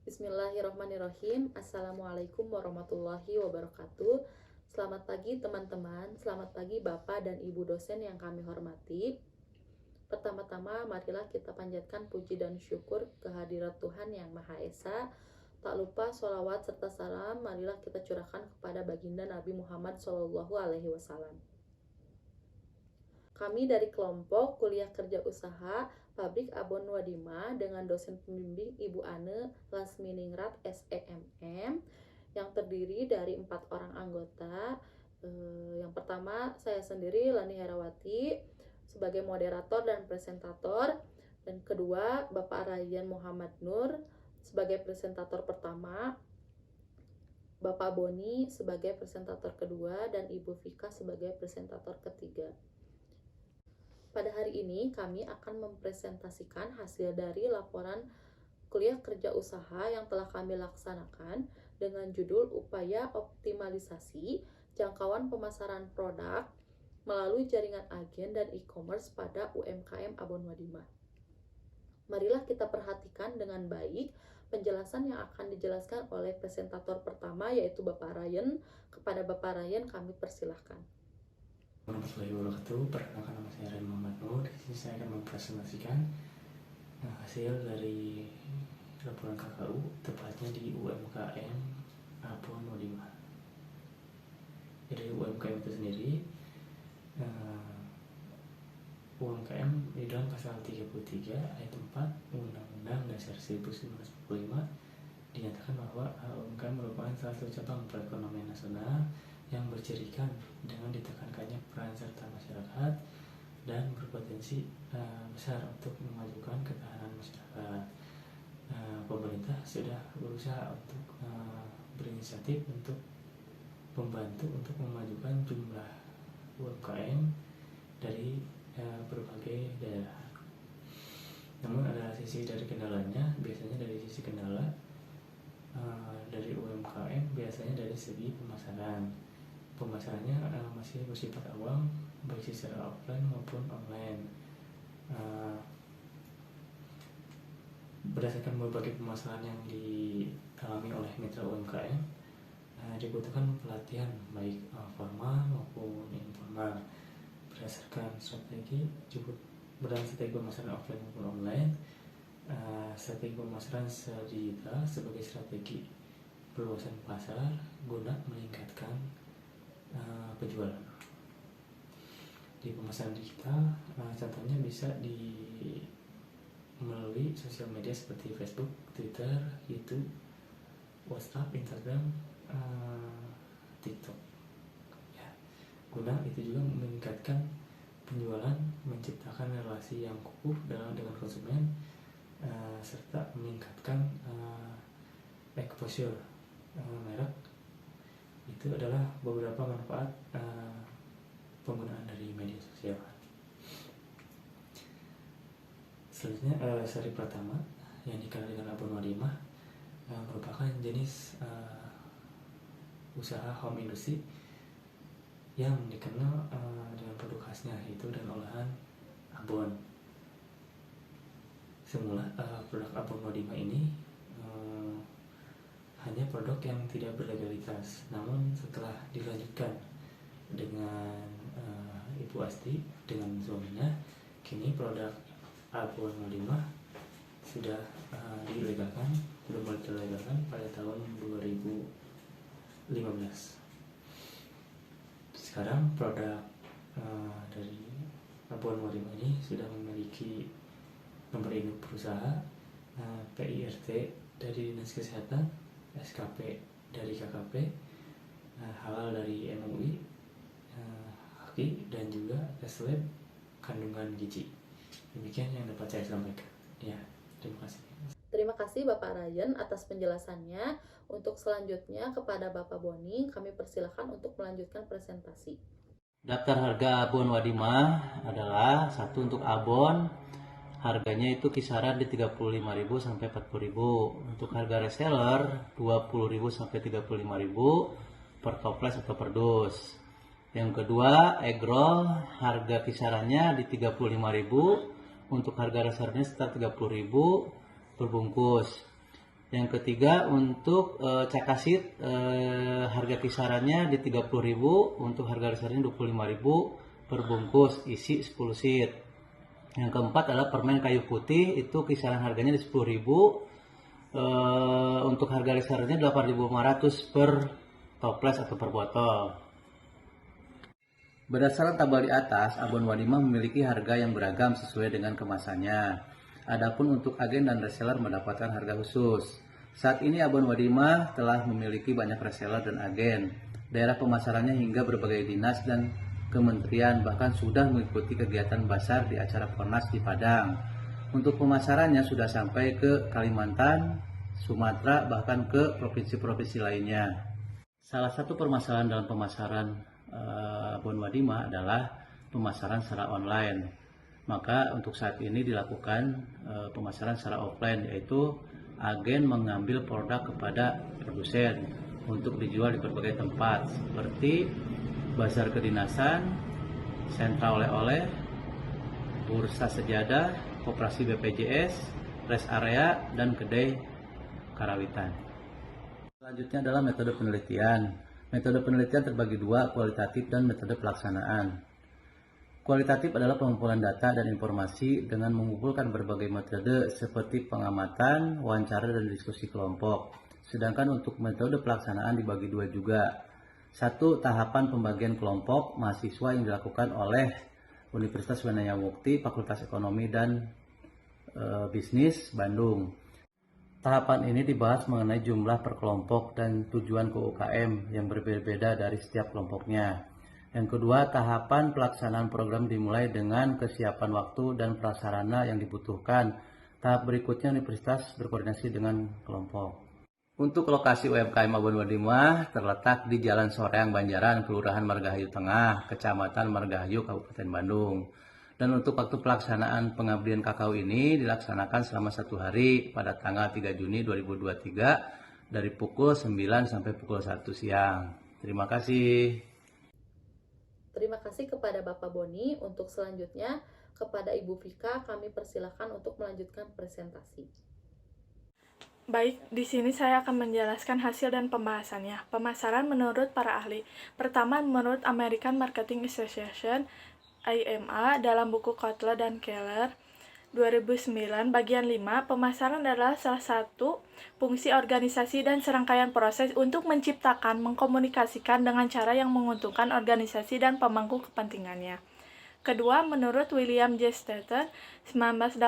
Bismillahirrahmanirrahim. Assalamualaikum warahmatullahi wabarakatuh. Selamat pagi teman-teman, selamat pagi Bapak dan Ibu dosen yang kami hormati. Pertama-tama marilah kita panjatkan puji dan syukur kehadirat Tuhan yang Maha Esa. Tak lupa sholawat serta salam marilah kita curahkan kepada baginda Nabi Muhammad SAW. Kami dari kelompok kuliah kerja usaha Pabrik Abon Wadimah dengan dosen pembimbing Ibu Ane Lasminingrat SEMM yang terdiri dari 4 orang anggota. Yang pertama saya sendiri Lani Herawati sebagai moderator dan presentator, dan kedua Bapak Ryan Muhammad Nur sebagai presentator pertama, Bapak Boni sebagai presentator kedua, dan Ibu Vika sebagai presentator ketiga. Pada hari ini kami akan mempresentasikan hasil dari laporan kuliah kerja usaha yang telah kami laksanakan dengan judul Upaya Optimalisasi Jangkauan Pemasaran Produk melalui Jaringan Agen dan E-commerce pada UMKM Abon Wadimah. Marilah kita perhatikan dengan baik penjelasan yang akan dijelaskan oleh presentator pertama yaitu Bapak Ryan. Kepada Bapak Ryan kami persilahkan. Warahmatullahi wabarakatuh. Perkenalkan, nama saya Ryan Muhammad Nur. Di sini saya akan mempresentasikan hasil dari laporan KKU, tepatnya di UMKM Abon Wadimah. Jadi UMKM itu sendiri, UMKM di dalam pasal 33 ayat 4 Undang-Undang Dasar 1945 dinyatakan bahwa UMKM merupakan salah satu cabang perekonomian nasional yang bercirikan dengan ditekankannya peran serta masyarakat dan berpotensi besar untuk memajukan ketahanan masyarakat. Pemerintah sudah berusaha untuk berinisiatif untuk membantu untuk memajukan jumlah UMKM dari berbagai daerah. Namun ada sisi dari kendalanya. Biasanya dari sisi kendala dari UMKM biasanya dari segi pemasarannya masih bersifat awam, baik secara offline maupun online. Berdasarkan berbagai permasalahan yang dialami oleh mitra UMKM, dibutuhkan pelatihan baik formal maupun informal berdasarkan strategi pemasaran offline maupun online. Strategi pemasaran secara digital sebagai strategi perluasan pasar guna meningkatkan penjualan. Di pemasaran digital, contohnya bisa melalui sosial media seperti Facebook, Twitter, YouTube, WhatsApp, Instagram, TikTok. Ya, guna itu juga meningkatkan penjualan, menciptakan relasi yang kukuh dengan konsumen, serta meningkatkan exposure merek. Itu adalah beberapa manfaat penggunaan dari media sosial. Selanjutnya, seri pertama yang dikenal dengan Abon Wadimah merupakan jenis usaha home industry yang dikenal dengan produk khasnya, yaitu dan olahan abon. Semula produk Abon Wadimah ini hanya produk yang tidak berlegalitas, namun setelah dilanjutkan dengan Ibu Asti dengan suaminya, kini produk Abon Wadimah sudah dilegalkan pada tahun 2015. Sekarang produk dari Abon Wadimah ini sudah memiliki nomor induk perusahaan, PIRT dari Dinas Kesehatan, SKP dari KKP, halal dari MUI, HAKI, dan juga tes lab kandungan gizi. Demikian yang dapat saya sampaikan. Ya, terima kasih. Terima kasih Bapak Ryan atas penjelasannya. Untuk selanjutnya kepada Bapak Boni, kami persilahkan untuk melanjutkan presentasi. Daftar harga abon Wadimah adalah satu untuk abon, harganya itu kisaran di 35.000 sampai 40.000. Untuk harga reseller 20.000 sampai 35.000 per toples atau per dus. Yang kedua, eggroll harga kisarannya di 35.000, untuk harga resellernya sekitar 30.000 per bungkus. Yang ketiga untuk cakasit harga kisarannya di 30.000, untuk harga resellernya 25.000 per bungkus isi 10 sheet. Yang keempat adalah permen kayu putih, itu kisaran harganya di 10.000, untuk harga resellernya 8.500 per toples atau per botol. Berdasarkan tabel di atas, Abon Wadimah memiliki harga yang beragam sesuai dengan kemasannya. Adapun untuk agen dan reseller mendapatkan harga khusus. Saat ini Abon Wadimah telah memiliki banyak reseller dan agen. Daerah pemasarannya hingga berbagai dinas dan kementerian, bahkan sudah mengikuti kegiatan basar di acara Pornas di Padang. Untuk pemasarannya sudah sampai ke Kalimantan, Sumatera, bahkan ke provinsi-provinsi lainnya. Salah satu permasalahan dalam pemasaran Abon Wadimah adalah pemasaran secara online. Maka untuk saat ini dilakukan pemasaran secara offline, yaitu agen mengambil produk kepada produsen untuk dijual di berbagai tempat seperti bazar kedinasan, sentra oleh-oleh, bursa sejadah, koperasi BPJS, rest area, dan kedai karawitan. Selanjutnya adalah metode penelitian. Metode penelitian terbagi dua, kualitatif dan metode pelaksanaan. Kualitatif adalah pengumpulan data dan informasi dengan mengumpulkan berbagai metode seperti pengamatan, wawancara, dan diskusi kelompok. Sedangkan untuk metode pelaksanaan dibagi dua juga. Satu, tahapan pembagian kelompok mahasiswa yang dilakukan oleh Universitas Wenaya Mukti, Fakultas Ekonomi dan Bisnis Bandung. Tahapan ini dibahas mengenai jumlah per kelompok dan tujuan ke UKM yang berbeda-beda dari setiap kelompoknya. Yang kedua, tahapan pelaksanaan program dimulai dengan kesiapan waktu dan prasarana yang dibutuhkan. Tahap berikutnya universitas berkoordinasi dengan kelompok. Untuk lokasi UMKM Abon Wadimah terletak di Jalan Soreang Banjaran, Kelurahan Margahayu Tengah, Kecamatan Margahayu, Kabupaten Bandung. Dan untuk waktu pelaksanaan pengabdian kakao ini dilaksanakan selama 1 hari pada tanggal 3 Juni 2023 dari pukul 9 sampai pukul 1 siang. Terima kasih. Terima kasih kepada Bapak Boni. Untuk selanjutnya kepada Ibu Vika kami persilahkan untuk melanjutkan presentasi. Baik, di sini saya akan menjelaskan hasil dan pembahasannya. Pemasaran menurut para ahli. Pertama, menurut American Marketing Association (AMA) dalam buku Kotler dan Keller 2009 bagian 5, pemasaran adalah salah satu fungsi organisasi dan serangkaian proses untuk menciptakan, mengkomunikasikan dengan cara yang menguntungkan organisasi dan pemangku kepentingannya. Kedua, menurut William J. Staten 1985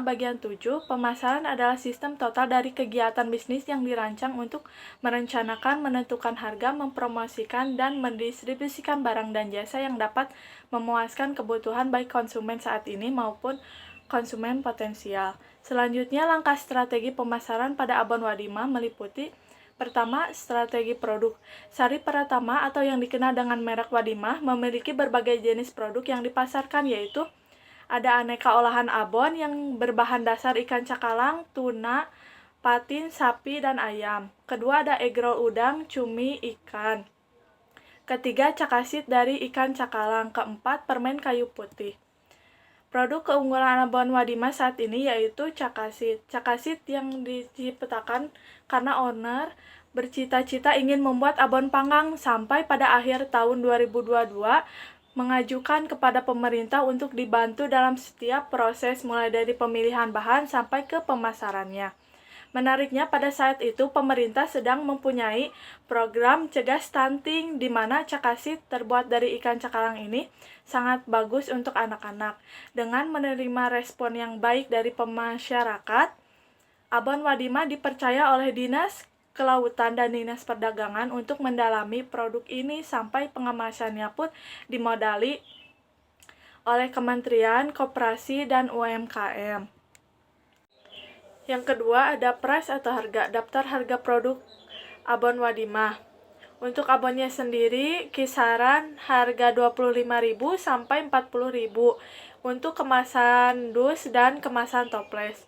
bagian 7, pemasaran adalah sistem total dari kegiatan bisnis yang dirancang untuk merencanakan, menentukan harga, mempromosikan, dan mendistribusikan barang dan jasa yang dapat memuaskan kebutuhan baik konsumen saat ini maupun konsumen potensial. Selanjutnya, langkah strategi pemasaran pada Abon Wadimah meliputi: pertama, strategi produk. Sari Pratama atau yang dikenal dengan merek Wadimah memiliki berbagai jenis produk yang dipasarkan, yaitu ada aneka olahan abon yang berbahan dasar ikan cakalang, tuna, patin, sapi, dan ayam. Kedua, ada egg roll udang, cumi, ikan. Ketiga, cakasit dari ikan cakalang. Keempat, permen kayu putih. Produk keunggulan Abon Wadimah saat ini yaitu cakasit. Cakasit yang diciptakan karena owner bercita-cita ingin membuat abon panggang sampai pada akhir tahun 2022 mengajukan kepada pemerintah untuk dibantu dalam setiap proses mulai dari pemilihan bahan sampai ke pemasarannya. Menariknya, pada saat itu pemerintah sedang mempunyai program cegah stunting di mana cakasit terbuat dari ikan cakalang ini sangat bagus untuk anak-anak. Dengan menerima respon yang baik dari masyarakat, Abon Wadimah dipercaya oleh Dinas Kelautan dan Dinas Perdagangan untuk mendalami produk ini sampai pengemasannya pun dimodali oleh Kementerian Koperasi dan UMKM. Yang kedua, ada price atau harga, daftar harga produk Abon Wadimah. Untuk abonnya sendiri, kisaran harga 25.000 sampai 40.000 untuk kemasan dus dan kemasan toples.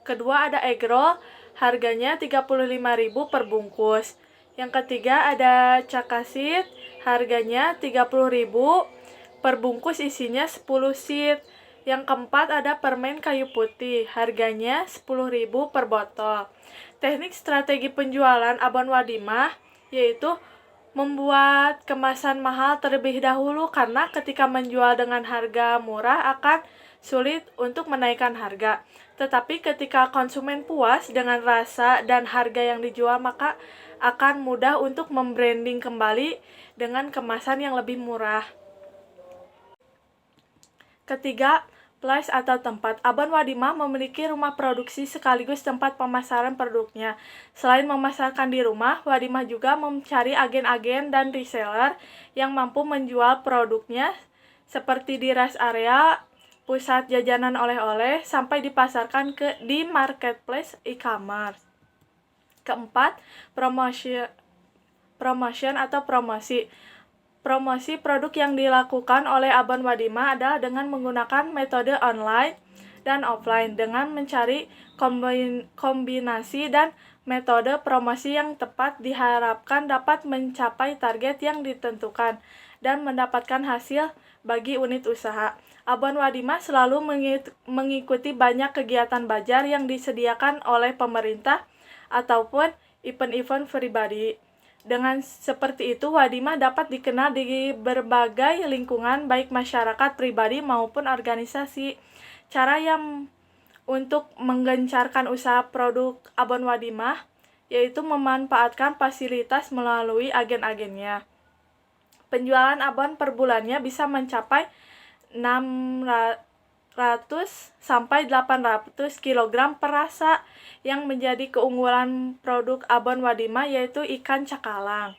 Kedua, ada egg roll, harganya 35.000 per bungkus. Yang ketiga, ada cakasit, harganya 30.000 per bungkus, isinya 10 sheet. Yang keempat ada permen kayu putih, harganya 10.000 per botol. Teknik strategi penjualan abon wadimah yaitu membuat kemasan mahal terlebih dahulu, karena ketika menjual dengan harga murah akan sulit untuk menaikkan harga. Tetapi ketika konsumen puas dengan rasa dan harga yang dijual, maka akan mudah untuk membranding kembali dengan kemasan yang lebih murah. Ketiga, place atau tempat. Abon wadimah memiliki rumah produksi sekaligus tempat pemasaran produknya. Selain memasarkan di rumah, wadimah juga mencari agen-agen dan reseller yang mampu menjual produknya seperti di rest area, pusat jajanan oleh-oleh, sampai dipasarkan di marketplace e-commerce. Keempat, promotion atau promosi. Promosi produk yang dilakukan oleh abon wadimah adalah dengan menggunakan metode online dan offline dengan mencari kombinasi dan metode promosi yang tepat, diharapkan dapat mencapai target yang ditentukan dan mendapatkan hasil bagi unit usaha. Abon wadimah selalu mengikuti banyak kegiatan bazar yang disediakan oleh pemerintah ataupun event-event pribadi. Dengan seperti itu, wadimah dapat dikenal di berbagai lingkungan, baik masyarakat pribadi maupun organisasi. Cara yang untuk menggencarkan usaha produk abon wadimah yaitu memanfaatkan fasilitas melalui agen-agennya. Penjualan abon per bulannya bisa mencapai 600 sampai 800 kg per rasa. Yang menjadi keunggulan produk abon wadimah yaitu ikan cakalang.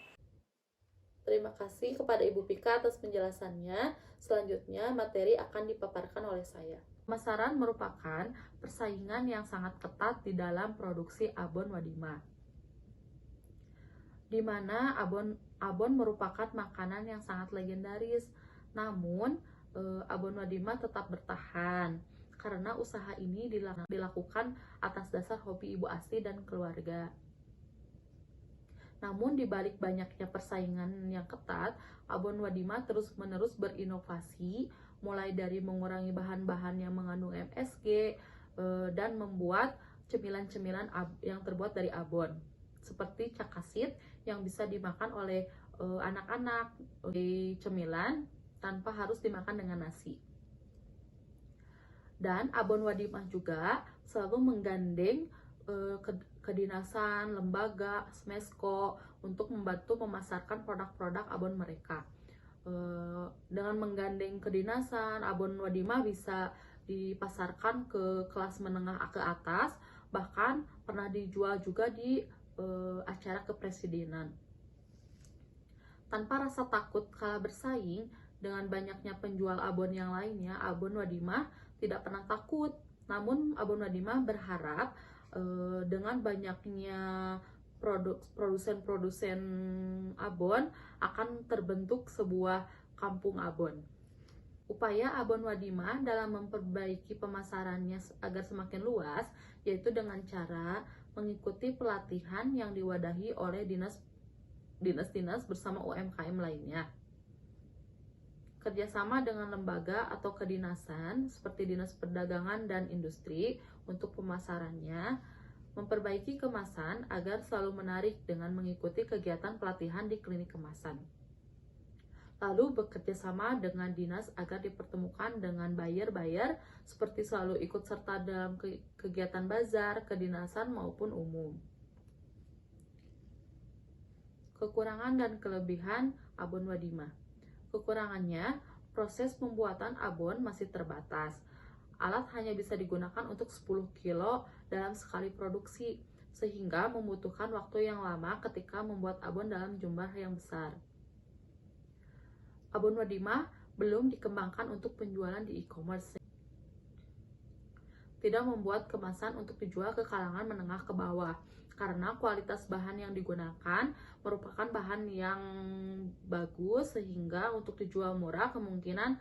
Terima kasih kepada Ibu Pika atas penjelasannya. Selanjutnya, materi akan dipaparkan oleh saya. Pemasaran merupakan persaingan yang sangat ketat di dalam produksi abon wadimah, di mana abon merupakan makanan yang sangat legendaris. Namun, abon wadimah tetap bertahan karena usaha ini dilakukan atas dasar hobi Ibu Asti dan keluarga. Namun di balik banyaknya persaingan yang ketat, abon wadimah terus-menerus berinovasi, mulai dari mengurangi bahan-bahan yang mengandung MSG dan membuat cemilan-cemilan yang terbuat dari abon, seperti cakasit yang bisa dimakan oleh anak-anak di cemilan tanpa harus dimakan dengan nasi. Dan abon wadimah juga selalu menggandeng kedinasan, lembaga, Smesco untuk membantu memasarkan produk-produk abon mereka. Dengan menggandeng kedinasan, abon wadimah bisa dipasarkan ke kelas menengah ke atas, bahkan pernah dijual juga di acara kepresidenan. Tanpa rasa takut kalah bersaing dengan banyaknya penjual abon yang lainnya, abon wadimah tidak pernah takut. Namun abon wadimah berharap dengan banyaknya produsen-produsen abon akan terbentuk sebuah kampung abon. Upaya abon wadimah dalam memperbaiki pemasarannya agar semakin luas yaitu dengan cara mengikuti pelatihan yang diwadahi oleh dinas-dinas bersama UMKM lainnya. Kerjasama dengan lembaga atau kedinasan seperti Dinas Perdagangan dan Industri untuk pemasarannya, memperbaiki kemasan agar selalu menarik dengan mengikuti kegiatan pelatihan di klinik kemasan. Lalu bekerja sama dengan dinas agar dipertemukan dengan buyer-buyer seperti selalu ikut serta dalam kegiatan bazar, kedinasan maupun umum. Kekurangan dan kelebihan abon wadimah. Kekurangannya, proses pembuatan abon masih terbatas. Alat hanya bisa digunakan untuk 10 kilo dalam sekali produksi, sehingga membutuhkan waktu yang lama ketika membuat abon dalam jumlah yang besar. Abon wadimah belum dikembangkan untuk penjualan di e-commerce. Tidak membuat kemasan untuk dijual ke kalangan menengah ke bawah, karena kualitas bahan yang digunakan merupakan bahan yang bagus sehingga untuk dijual murah kemungkinan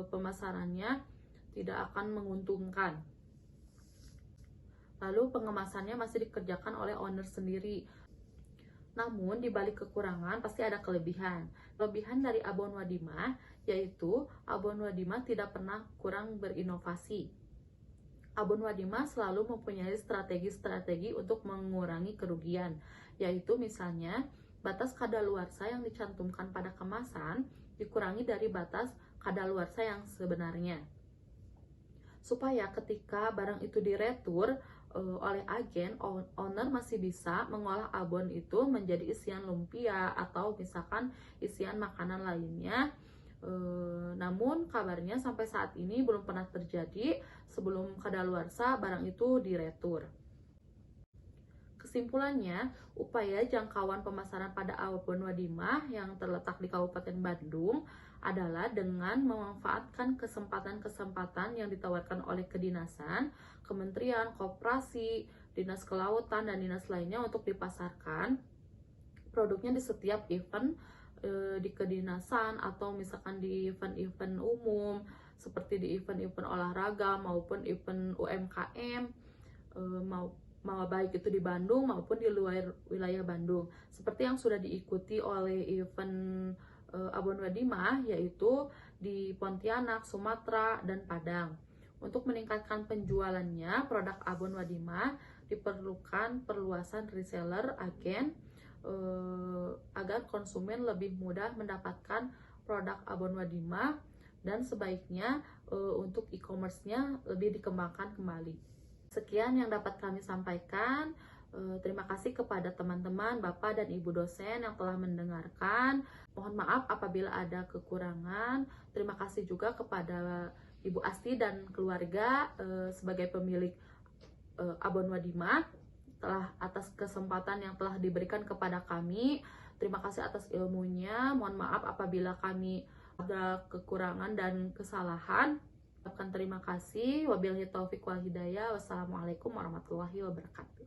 pemasarannya tidak akan menguntungkan. Lalu pengemasannya masih dikerjakan oleh owner sendiri. Namun di balik kekurangan pasti ada kelebihan. Kelebihan dari abon wadimah yaitu Abon Wadimah tidak pernah kurang berinovasi. Abon Wadimah selalu mempunyai strategi-strategi untuk mengurangi kerugian, yaitu misalnya batas kadaluarsa yang dicantumkan pada kemasan dikurangi dari batas kadaluarsa yang sebenarnya. Supaya ketika barang itu diretur oleh agen, owner masih bisa mengolah abon itu menjadi isian lumpia atau misalkan isian makanan lainnya. Namun kabarnya sampai saat ini belum pernah terjadi sebelum kadaluarsa barang itu diretur. Kesimpulannya, upaya jangkauan pemasaran pada Abon Wadimah yang terletak di Kabupaten Bandung adalah dengan memanfaatkan kesempatan-kesempatan yang ditawarkan oleh kedinasan, kementerian, koperasi, dinas kelautan, dan dinas lainnya untuk dipasarkan produknya di setiap event di kedinasan atau misalkan di event-event umum seperti di event-event olahraga maupun event UMKM, baik itu di Bandung maupun di luar wilayah Bandung, seperti yang sudah diikuti oleh event Abon Wadimah, yaitu di Pontianak, Sumatera, dan Padang. Untuk meningkatkan penjualannya, produk Abon Wadimah diperlukan perluasan reseller, agen, agar konsumen lebih mudah mendapatkan produk Abon Wadimah, dan sebaiknya untuk e-commerce-nya lebih dikembangkan kembali. Sekian yang dapat kami sampaikan. Terima kasih kepada teman-teman, Bapak dan Ibu dosen yang telah mendengarkan. Mohon maaf apabila ada kekurangan. Terima kasih juga kepada Ibu Asti dan keluarga sebagai pemilik Abon Wadimah atas kesempatan yang telah diberikan kepada kami. Terima kasih atas ilmunya. Mohon maaf apabila kami ada kekurangan dan kesalahan. Terima kasih. Wabillahi taufiq wal hidayah. Wassalamualaikum warahmatullahi wabarakatuh.